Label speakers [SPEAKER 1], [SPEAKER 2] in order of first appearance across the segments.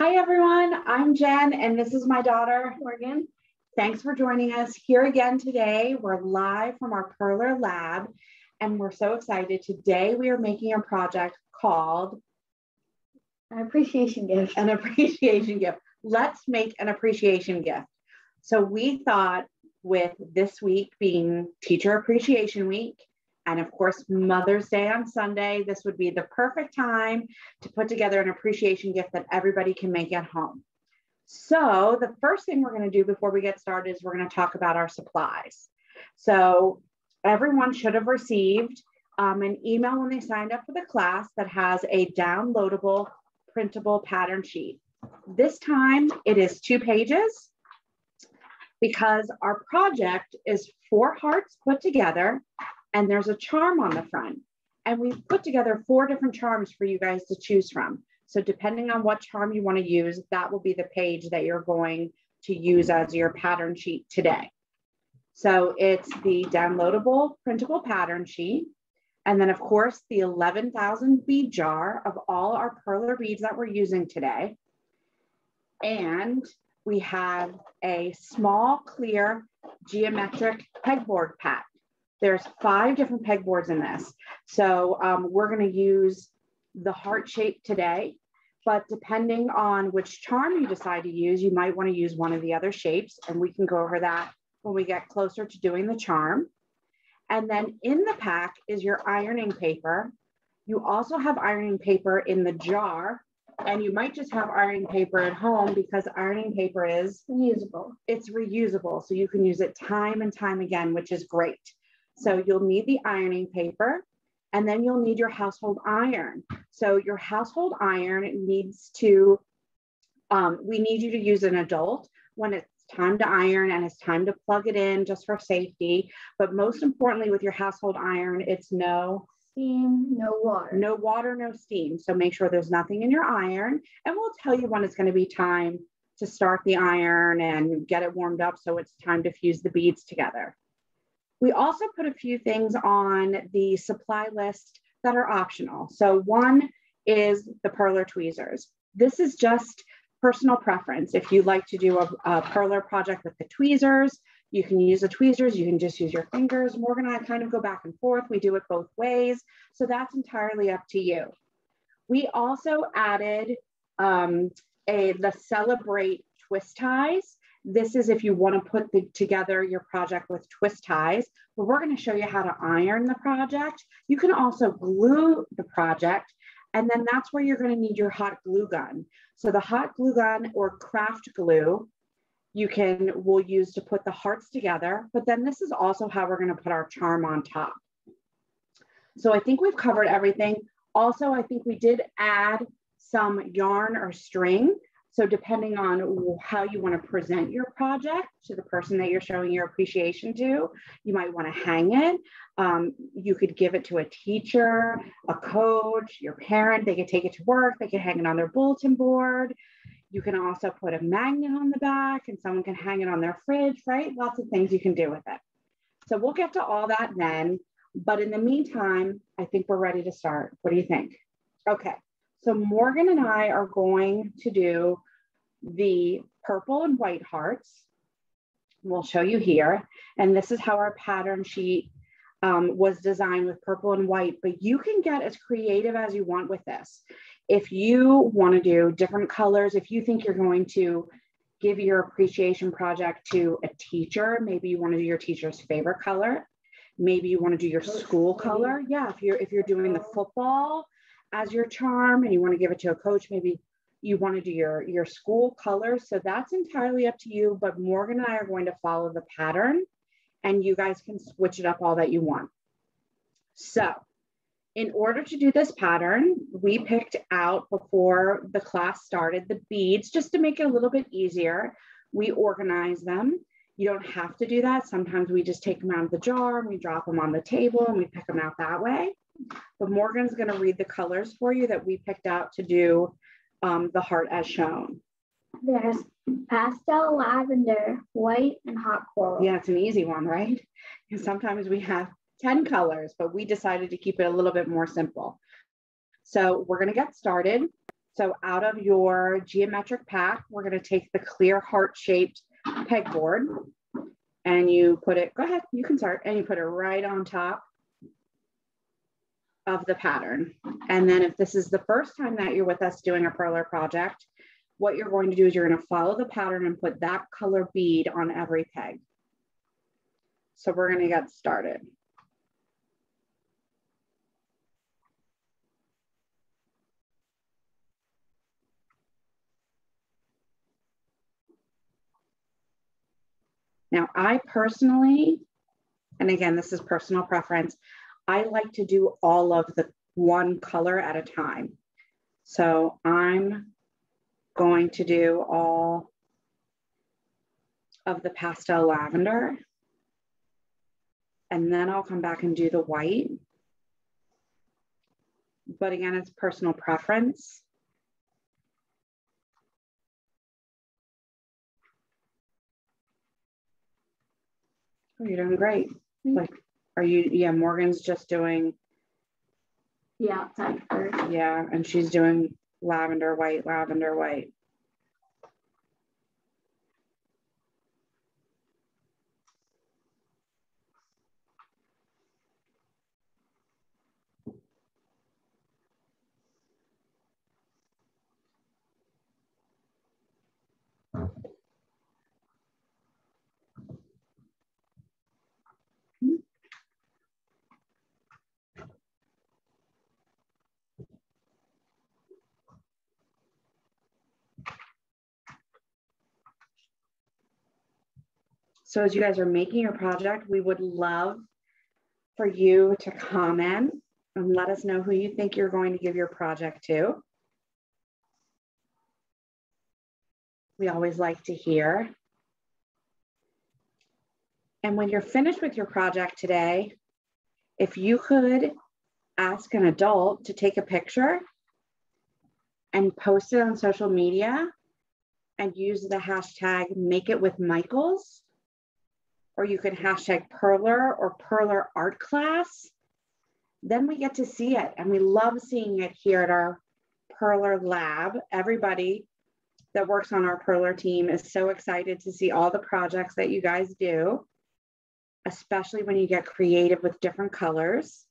[SPEAKER 1] Hi everyone, I'm Jen and this is my daughter, Morgan. Thanks for joining us here again today. We're live from our Perler lab and we're so excited. Today we are making a project called
[SPEAKER 2] An appreciation gift.
[SPEAKER 1] An appreciation gift. Let's make an appreciation gift. So we thought with this week being Teacher Appreciation Week, and of course, Mother's Day on Sunday, this would be the perfect time to put together an appreciation gift that everybody can make at home. So the first thing we're going to do before we get started is we're going to talk about our supplies. So everyone should have received an email when they signed up for the class that has a downloadable printable pattern sheet. This time it is 2 pages because our project is 4 hearts put together and there's a charm on the front. And we've put together 4 different charms for you guys to choose from. So depending on what charm you want to use, that will be the page that you're going to use as your pattern sheet today. So it's the downloadable printable pattern sheet. And then of course, the 11,000 bead jar of all our Perler beads that we're using today. And we have a small, clear, geometric pegboard pack. There's 5 different pegboards in this. So we're going to use the heart shape today, but depending on which charm you decide to use, you might want to use one of the other shapes, and we can go over that when we get closer to doing the charm. And then in the pack is your ironing paper. You also have ironing paper in the jar, and you might just have ironing paper at home because ironing paper is
[SPEAKER 2] reusable.
[SPEAKER 1] It's reusable, so you can use it time and time again, which is great. So you'll need the ironing paper, and then you'll need your household iron. So your household iron needs to, we need you to use an adult when it's time to iron and it's time to plug it in just for safety. But most importantly with your household iron, it's no
[SPEAKER 2] steam, no water.
[SPEAKER 1] No water, no steam. So make sure there's nothing in your iron, and we'll tell you when it's going to be time to start the iron and get it warmed up so it's time to fuse the beads together. We also put a few things on the supply list that are optional. So one is the Perler tweezers. This is just personal preference. If you like to do a Perler project with the tweezers, you can use the tweezers, you can just use your fingers. Morgan and I kind of go back and forth. We do it both ways. So that's entirely up to you. We also added the Celebrate twist ties. This is if you want to put together your project with twist ties, but we're going to show you how to iron the project. You can also glue the project, and then that's where you're going to need your hot glue gun. So the hot glue gun or craft glue, we'll use to put the hearts together, but then this is also how we're going to put our charm on top. So I think we've covered everything. Also, I think we did add some yarn or string. So depending on how you want to present your project to the person that you're showing your appreciation to, you might want to hang it. You could give it to a teacher, a coach, your parent. They could take it to work. They could hang it on their bulletin board. You can also put a magnet on the back and someone can hang it on their fridge, right? Lots of things you can do with it. So we'll get to all that then. But in the meantime, I think we're ready to start. What do you think? Okay. So Morgan and I are going to do the purple and white hearts. We'll show you here. And this is how our pattern sheet was designed with purple and white, but you can get as creative as you want with this. If you want to do different colors, if you think you're going to give your appreciation project to a teacher, maybe you want to do your teacher's favorite color. Maybe you want to do your school color. Yeah, if you're doing the football as your charm and you want to give it to a coach, maybe you want to do your school colors. So that's entirely up to you, but Morgan and I are going to follow the pattern and you guys can switch it up all that you want. So in order to do this pattern, we picked out before the class started the beads just to make it a little bit easier. We organize them. You don't have to do that. Sometimes we just take them out of the jar and we drop them on the table and we pick them out that way. But Morgan's going to read the colors for you that we picked out to do the heart as shown.
[SPEAKER 2] There's pastel, lavender, white, and hot coral.
[SPEAKER 1] Yeah, it's an easy one, right? And sometimes we have 10 colors, but we decided to keep it a little bit more simple. So we're going to get started. So out of your geometric pack, we're going to take the clear heart-shaped pegboard and you put it, go ahead, you can start, and you put it right on top of the pattern. And then if this is the first time that you're with us doing a Perler project, what you're going to do is you're going to follow the pattern and put that color bead on every peg. So we're going to get started. Now, I personally, and again, this is personal preference, I like to do all of the one color at a time. So I'm going to do all of the pastel lavender, and then I'll come back and do the white. But again, it's personal preference. Oh, you're doing great. Like, are you, yeah, Morgan's just doing.
[SPEAKER 2] Yeah, outside first.
[SPEAKER 1] Yeah, and she's doing lavender, white, lavender, white. So as you guys are making your project, we would love for you to comment and let us know who you think you're going to give your project to. We always like to hear. And when you're finished with your project today, if you could ask an adult to take a picture and post it on social media and use the hashtag #MakeItWithMichaels, or you could hashtag Perler or Perler Art Class, then we get to see it. And we love seeing it here at our Perler lab. Everybody that works on our Perler team is so excited to see all the projects that you guys do, especially when you get creative with different colors.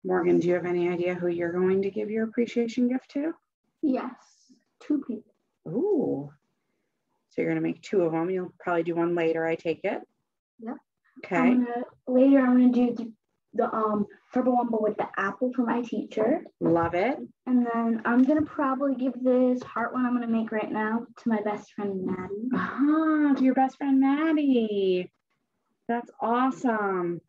[SPEAKER 1] Morgan, do you have any idea who you're going to give your appreciation gift to?
[SPEAKER 2] Yes, 2 people.
[SPEAKER 1] Ooh, so you're gonna make 2 of them. You'll probably do one later, I take it.
[SPEAKER 2] Yep.
[SPEAKER 1] Okay.
[SPEAKER 2] Later, I'm gonna do the purple one, but with the apple for my teacher.
[SPEAKER 1] Love it.
[SPEAKER 2] And then I'm gonna probably give this heart one I'm gonna make right now to my best friend Maddie.
[SPEAKER 1] Ah, to your best friend Maddie. That's awesome.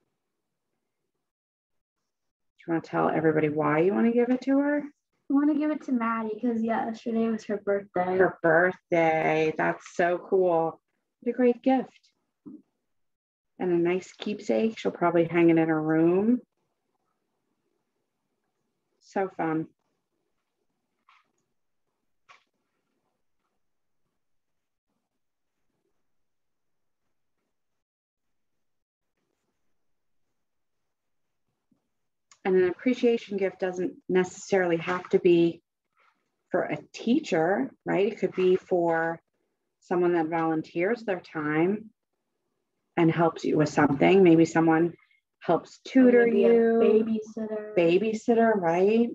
[SPEAKER 1] Do you want to tell everybody why you want to give it to her?
[SPEAKER 2] I want to give it to Maddie because yesterday was her birthday.
[SPEAKER 1] Her birthday. That's so cool. What a great gift. And a nice keepsake. She'll probably hang it in her room. So fun. And an appreciation gift doesn't necessarily have to be for a teacher, right? It could be for someone that volunteers their time and helps you with something. Maybe someone helps tutor you.
[SPEAKER 2] Babysitter.
[SPEAKER 1] Babysitter, right?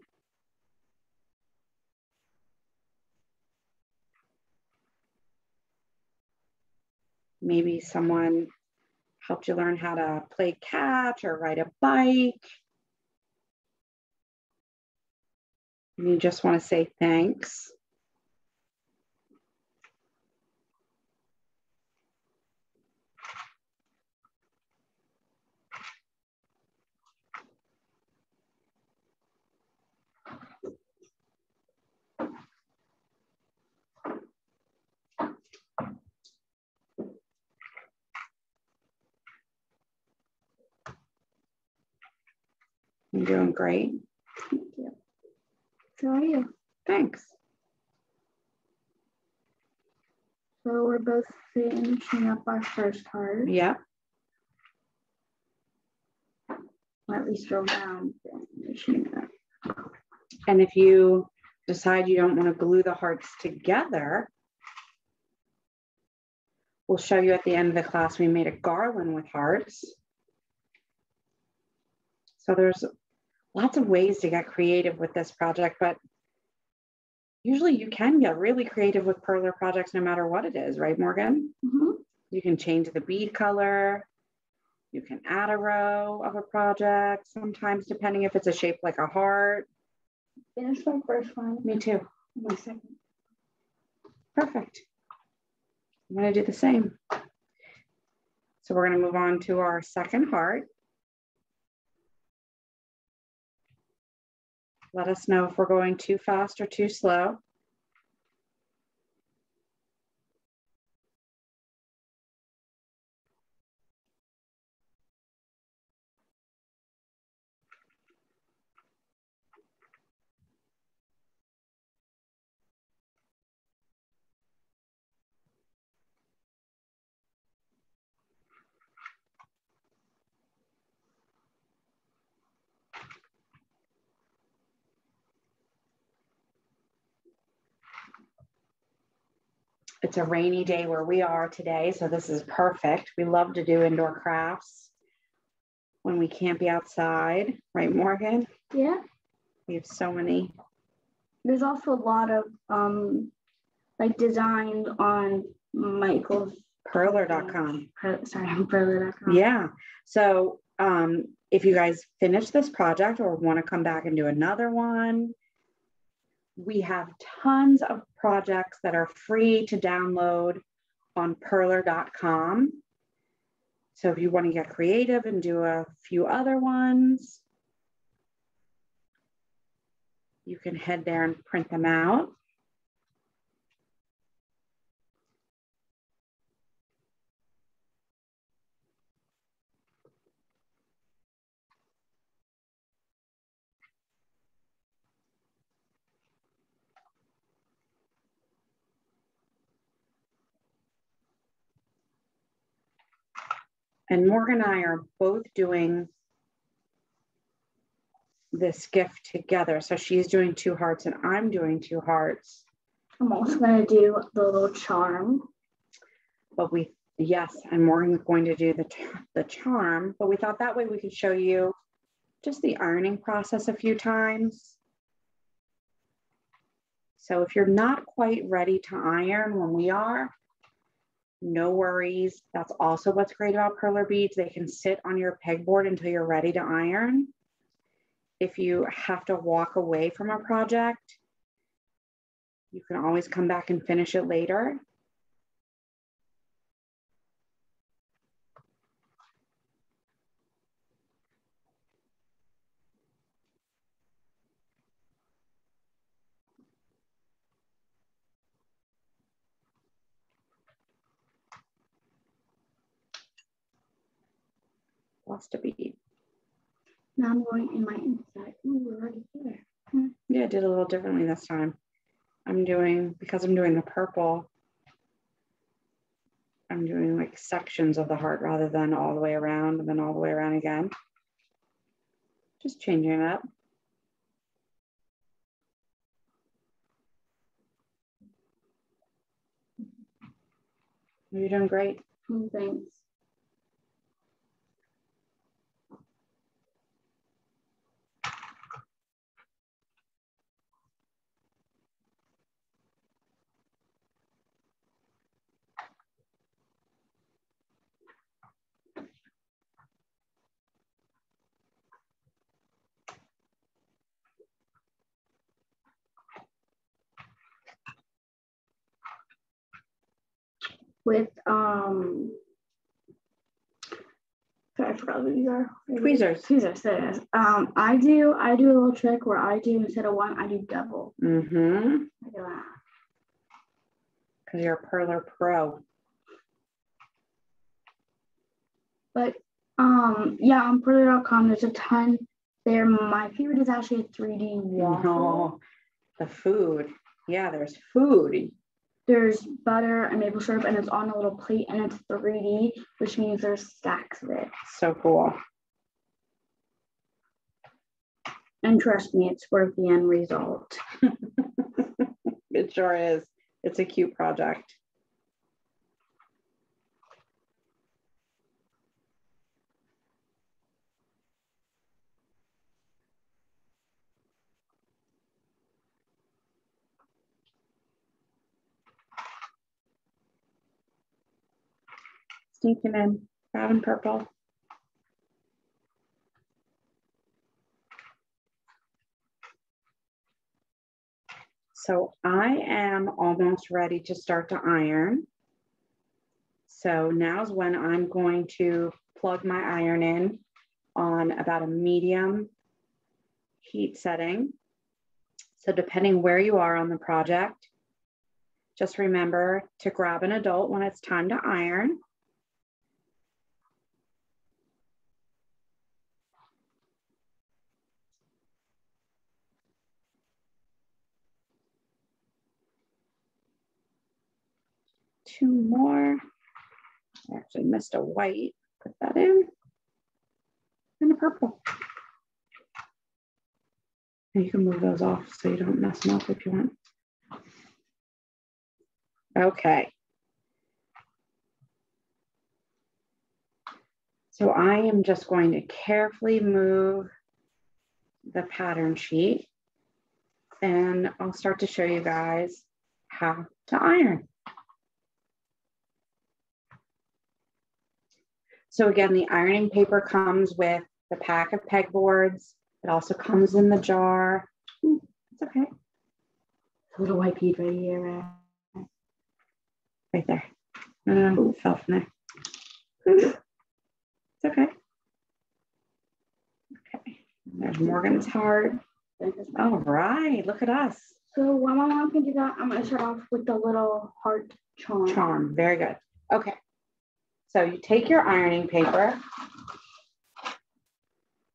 [SPEAKER 1] Maybe someone helped you learn how to play catch or ride a bike. And you just want to say thanks. You're doing great.
[SPEAKER 2] Thank you. So are you?
[SPEAKER 1] Thanks.
[SPEAKER 2] So we're both finishing up our first heart.
[SPEAKER 1] Yeah.
[SPEAKER 2] or at least a round thing.
[SPEAKER 1] And if you decide you don't want to glue the hearts together, we'll show you at the end of the class, we made a garland with hearts. So there's lots of ways to get creative with this project, but usually you can get really creative with Perler projects no matter what it is, right, Morgan?
[SPEAKER 2] Mm-hmm.
[SPEAKER 1] You can change the bead color. You can add a row of a project, sometimes depending if it's a shape like a heart.
[SPEAKER 2] Finish my first one.
[SPEAKER 1] Me too.
[SPEAKER 2] My second.
[SPEAKER 1] Perfect. I'm going to do the same. So we're going to move on to our second heart. Let us know if we're going too fast or too slow. It's a rainy day where we are today, so this is perfect. We love to do indoor crafts when we can't be outside, right, Morgan?
[SPEAKER 2] Yeah.
[SPEAKER 1] We have so many.
[SPEAKER 2] There's also a lot of like designs on Michael's
[SPEAKER 1] Perler.com.
[SPEAKER 2] Perler.com.
[SPEAKER 1] Yeah. So if you guys finish this project or want to come back and do another one, we have tons of projects that are free to download on Perler.com. So if you want to get creative and do a few other ones, you can head there and print them out. And Morgan and I are both doing this gift together. So she's doing 2 hearts and I'm doing 2 hearts.
[SPEAKER 2] I'm also going to do the little charm.
[SPEAKER 1] But yes, and Morgan's going to do the charm, but we thought that way we could show you just the ironing process a few times. So if you're not quite ready to iron when we are, no worries. That's also what's great about Perler beads. They can sit on your pegboard until you're ready to iron. If you have to walk away from a project, you can always come back and finish it later. Lost a bead.
[SPEAKER 2] Now I'm going in my inside. Ooh, we're already there.
[SPEAKER 1] Yeah, I did a little differently this time. Because I'm doing the purple, I'm doing like sections of the heart rather than all the way around and then all the way around again. Just changing it up. You're doing great.
[SPEAKER 2] Thanks. With sorry, I forgot what these are.
[SPEAKER 1] Tweezers.
[SPEAKER 2] Tweezers, there it is. I do a little trick where I do, instead of one, I do double.
[SPEAKER 1] Mm-hmm.
[SPEAKER 2] I do that.
[SPEAKER 1] Because you're a Perler pro.
[SPEAKER 2] But yeah, on Perler.com there's a ton there. My favorite is actually a 3D waffle.
[SPEAKER 1] No, the food. Yeah, there's food.
[SPEAKER 2] There's butter and maple syrup, and it's on a little plate, and it's 3D, which means there's stacks of it.
[SPEAKER 1] So cool.
[SPEAKER 2] And trust me, it's worth the end result.
[SPEAKER 1] It sure is. It's a cute project. Sneaking in, brown and purple. So I am almost ready to start to iron. So now's when I'm going to plug my iron in on about a medium heat setting. So depending where you are on the project, just remember to grab an adult when it's time to iron. Two more. I actually missed a white. Put that in. And a purple. And you can move those off so you don't mess them up if you want. Okay. So I am just going to carefully move the pattern sheet, and I'll start to show you guys how to iron. So again, the ironing paper comes with the pack of pegboards. It also comes in the jar. Ooh, it's okay.
[SPEAKER 2] A little white bead right here.
[SPEAKER 1] Right there. No, it fell from there. It's okay. Okay. And there's Morgan's heart. All right, look at us.
[SPEAKER 2] So while my mom can do that, I'm going to start off with the little heart charm.
[SPEAKER 1] Charm, very good. Okay. So you take your ironing paper.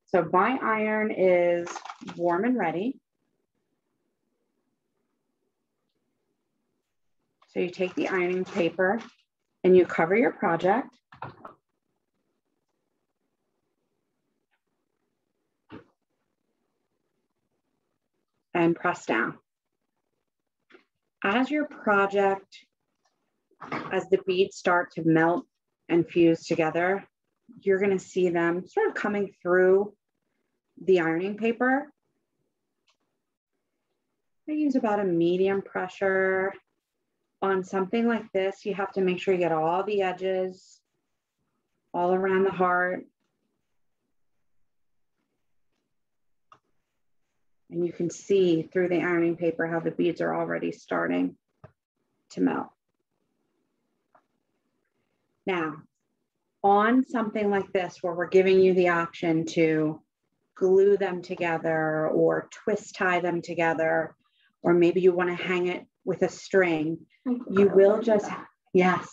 [SPEAKER 1] So my iron is warm and ready. So you take the ironing paper and you cover your project. And press down. As your project, as the beads start to melt and fuse together, you're going to see them sort of coming through the ironing paper. I use about a medium pressure. On something like this, you have to make sure you get all the edges all around the heart. And you can see through the ironing paper how the beads are already starting to melt. Now, on something like this, where we're giving you the option to glue them together or twist tie them together, or maybe you want to hang it with a string, you will just, yes,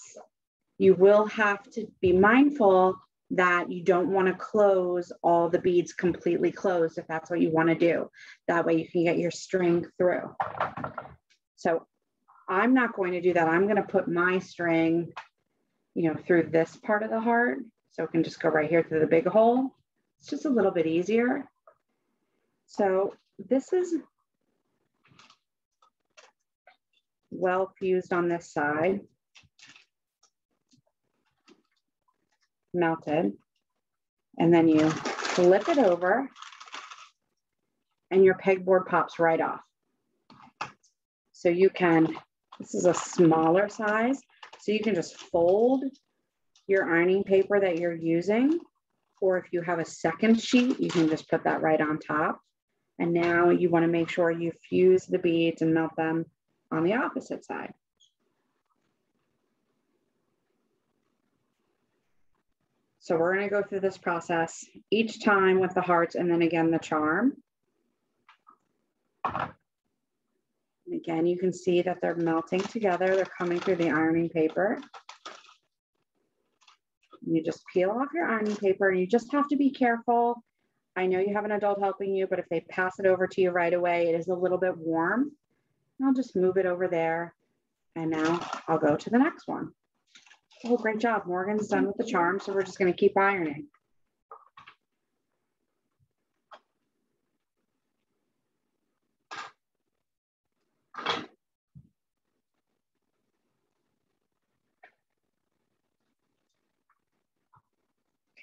[SPEAKER 1] you will have to be mindful that you don't want to close all the beads completely closed if that's what you want to do. That way you can get your string through. So I'm not going to do that. I'm going to put my string, through this part of the heart. So it can just go right here through the big hole. It's just a little bit easier. So this is well fused on this side. Melted, and then you flip it over and your pegboard pops right off. So you can, this is a smaller size, so you can just fold your ironing paper that you're using, or if you have a second sheet, you can just put that right on top. And now you want to make sure you fuse the beads and melt them on the opposite side. So we're going to go through this process each time with the hearts and then again the charm. And again, you can see that they're melting together. They're coming through the ironing paper. You just peel off your ironing paper, and you just have to be careful. I know you have an adult helping you, but if they pass it over to you right away, it is a little bit warm. I'll just move it over there. And now I'll go to the next one. Oh, great job. Morgan's done with the charm, so we're just going to keep ironing.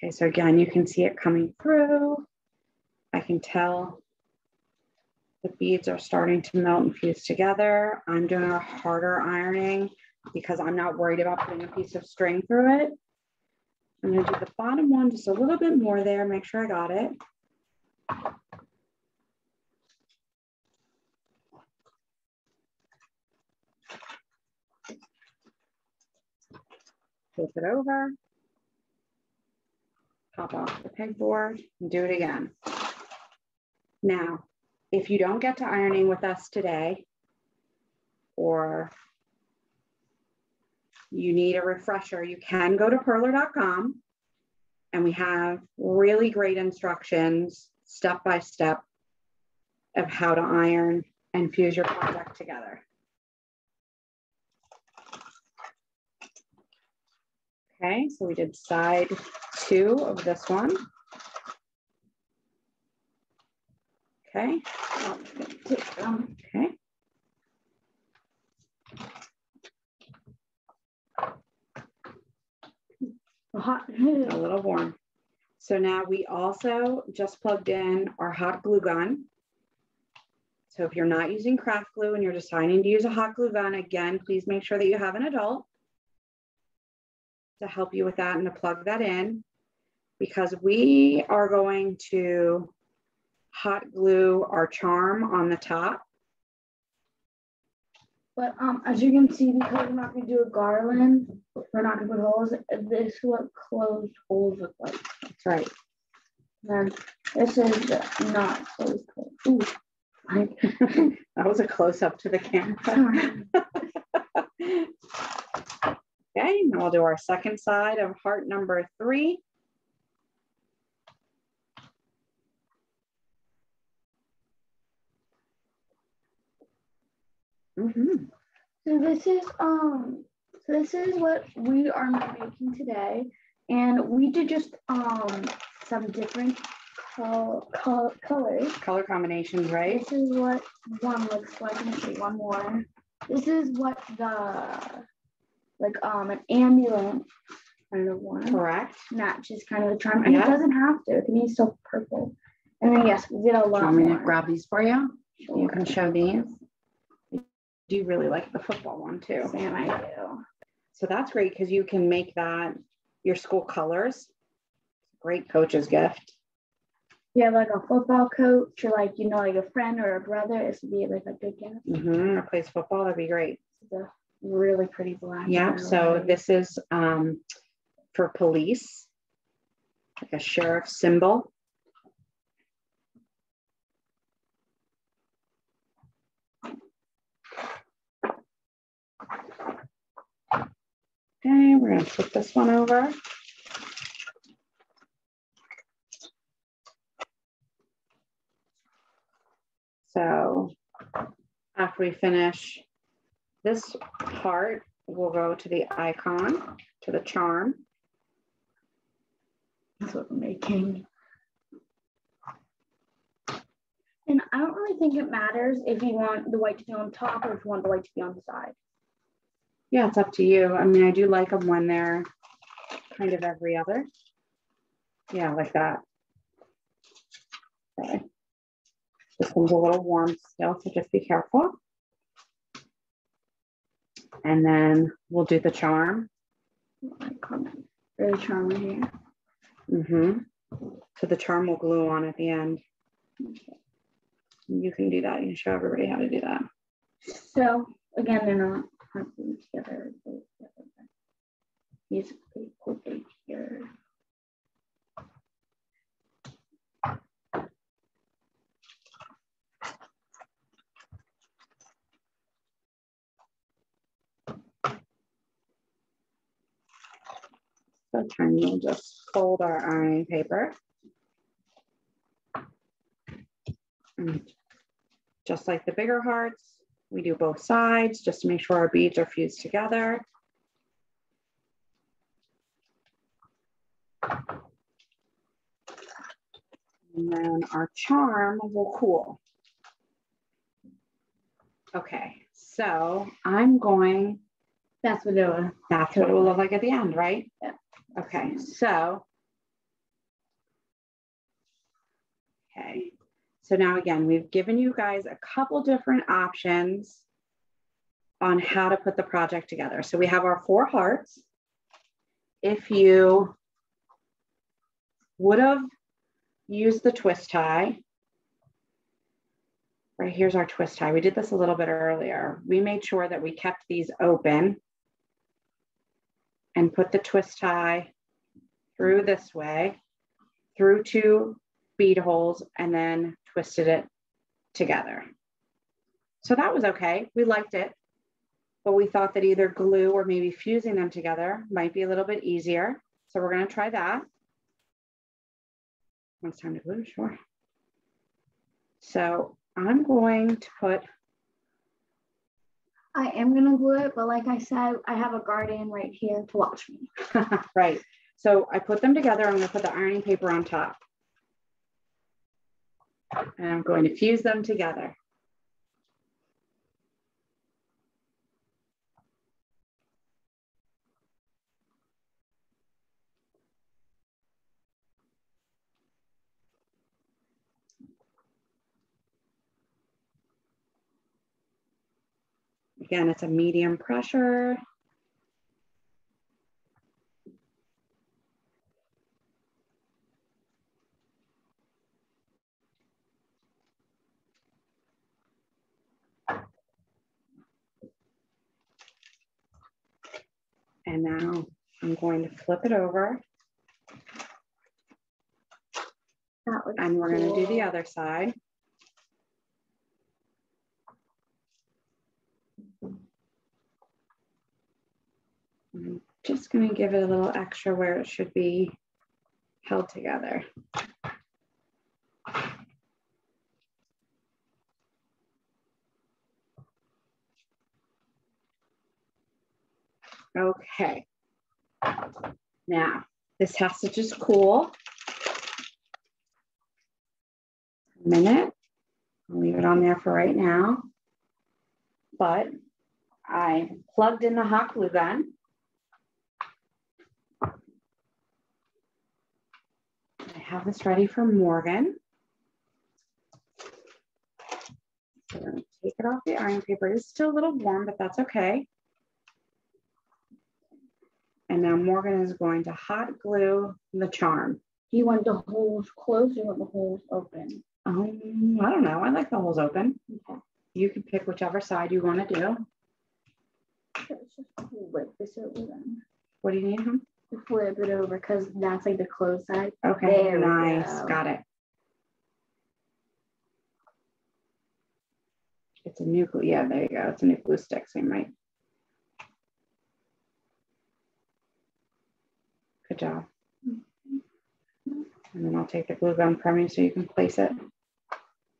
[SPEAKER 1] Okay, so again, you can see it coming through. I can tell the beads are starting to melt and fuse together. I'm doing a harder ironing because I'm not worried about putting a piece of string through it. I'm going to do the bottom one just a little bit more there, make sure I got it. Flip it over, pop off the pegboard, and do it again. Now, if you don't get to ironing with us today, or you need a refresher, you can go to perler.com, and we have really great instructions, step by step, of how to iron and fuse your project together. Okay, so we did side 2 of this one. Okay. Okay.
[SPEAKER 2] Hot.
[SPEAKER 1] A little warm. So now we also just plugged in our hot glue gun. So if you're not using craft glue and you're deciding to use a hot glue gun, again, please make sure that you have an adult to help you with that and to plug that in, because we are going to hot glue our charm on the top.
[SPEAKER 2] But as you can see, because we're not going to do a garland, we're not going to put holes. This is what closed holes look like.
[SPEAKER 1] That's right.
[SPEAKER 2] And this is not closed holes. Ooh.
[SPEAKER 1] That was a close up to the camera. Okay, now we'll do our second side of heart number 3. Mm-hmm.
[SPEAKER 2] So this is what we are making today, and we did just some different colors.
[SPEAKER 1] Color combinations, right?
[SPEAKER 2] This is what one looks like. I'm gonna show you one more. This is what the an ambulance kind of one.
[SPEAKER 1] Correct.
[SPEAKER 2] Matches kind of the charm, and it doesn't have to. It can be so purple. And then yes, we did a lot.
[SPEAKER 1] Do you want me to
[SPEAKER 2] more.
[SPEAKER 1] grab these for you?
[SPEAKER 2] Sure.
[SPEAKER 1] You can show these. Do you really like the football one too?
[SPEAKER 2] Sam, I do.
[SPEAKER 1] So that's great because you can make that your school colors. Great coach's gift.
[SPEAKER 2] You have like a football coach, or like like a friend or a brother. This would be like a good gift.
[SPEAKER 1] Mm-hmm. Or plays football, that'd be great.
[SPEAKER 2] It's a really pretty black.
[SPEAKER 1] Yeah. So this is for police, like a sheriff symbol. Okay, we're going to flip this one over. So after we finish this part, we'll go to the icon, to the charm.
[SPEAKER 2] That's what we're making. And I don't really think it matters if you want the white to be on top or if you want the white to be on the side.
[SPEAKER 1] Yeah, it's up to you. I mean, I do like them when they're kind of every other. Yeah, like that. Okay. This one's a little warm still, so just be careful. And then we'll do the charm.
[SPEAKER 2] Really charm right here.
[SPEAKER 1] Mm-hmm. So the charm will glue on at the end. Okay. You can do that. You can show everybody how to do that.
[SPEAKER 2] So again, they're not glued together. These put here.
[SPEAKER 1] So time we'll just fold our ironing paper. And just like the bigger hearts, we do both sides just to make sure our beads are fused together. And then our charm will cool. Okay, so I'm going,
[SPEAKER 2] That's what it will.
[SPEAKER 1] that's what it will look like at the end, right?
[SPEAKER 2] Yeah.
[SPEAKER 1] Okay, so Okay. So now again, we've given you guys a couple different options on how to put the project together. So we have our 4 hearts. If you would have used the twist tie, right, here's our twist tie. We did this a little bit earlier. We made sure that we kept these open and put the twist tie through this way, through 2 bead holes, and then twisted it together. So that was okay. We liked it, but we thought that either glue or maybe fusing them together might be a little bit easier. So we're going to try that. When it's time to glue, sure. So I'm going to put.
[SPEAKER 2] I am going to glue it, but like I said, I have a guardian right here to watch me.
[SPEAKER 1] Right. So I put them together. I'm going to put the ironing paper on top. And I'm going to fuse them together. Again, it's a medium pressure. And now I'm going to flip it over. And we're going to do the other side. I'm just going to give it a little extra where it should be held together. Okay. Now, this has to just cool a minute. I'll leave it on there for right now. But I plugged in the hot glue gun. I have this ready for Morgan. So I'm going to take it off the iron paper. It's still a little warm, but that's okay. And now Morgan is going to hot glue the charm.
[SPEAKER 2] Do you want the holes closed or you want the holes open?
[SPEAKER 1] I don't know. I like the holes open. Okay. You can pick whichever side you want to do.
[SPEAKER 2] Let's just flip this over then.
[SPEAKER 1] What do you need, huh?
[SPEAKER 2] Flip it over because that's like the closed side.
[SPEAKER 1] Okay,
[SPEAKER 2] there
[SPEAKER 1] nice. Got it. It's a new glue. Yeah, there you go. It's a new glue stick, so you might. Good job. And then I'll take the glue gun from you so you can place it.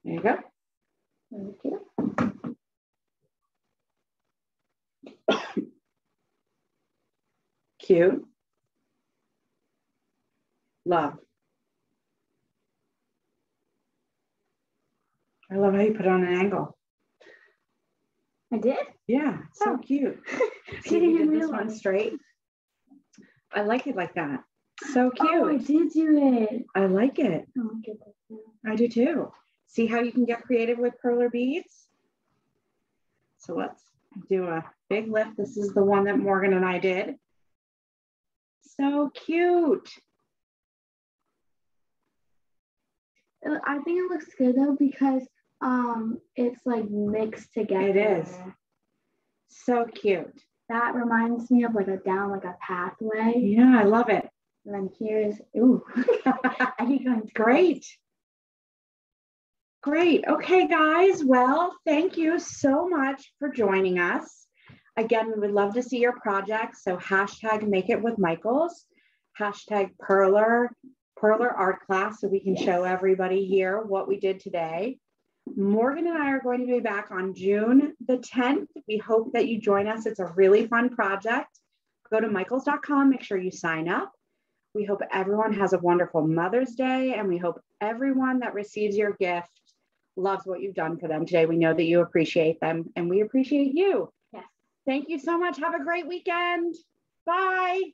[SPEAKER 1] There you go.
[SPEAKER 2] Thank you.
[SPEAKER 1] Cute. Love. I love how you put it on an angle.
[SPEAKER 2] I did?
[SPEAKER 1] Yeah, so cute. See, you did this one straight. I like it like that. So cute.
[SPEAKER 2] Oh, I did do it.
[SPEAKER 1] I like it.
[SPEAKER 2] Oh, get that down.
[SPEAKER 1] I do too. See how you can get creative with Perler beads? So let's do a big lift. This is the one that Morgan and I did. So cute.
[SPEAKER 2] I think it looks good though because it's like mixed together.
[SPEAKER 1] It is. So cute.
[SPEAKER 2] That reminds me of like a pathway.
[SPEAKER 1] Yeah, I love it.
[SPEAKER 2] And then here's, ooh. I think I'm
[SPEAKER 1] great. Great. Okay, guys. Well, thank you so much for joining us. Again, we would love to see your projects. So hashtag Make It With Michaels, hashtag Perler art class, so we can show everybody here what we did today. Morgan and I are going to be back on June the 10th. We hope that you join us. It's a really fun project. Go to michaels.com, make sure you sign up. We hope everyone has a wonderful Mother's Day, and we hope everyone that receives your gift loves what you've done for them today. We know that you appreciate them, and we appreciate you.
[SPEAKER 2] Yes.
[SPEAKER 1] Thank you so much. Have a great weekend. Bye.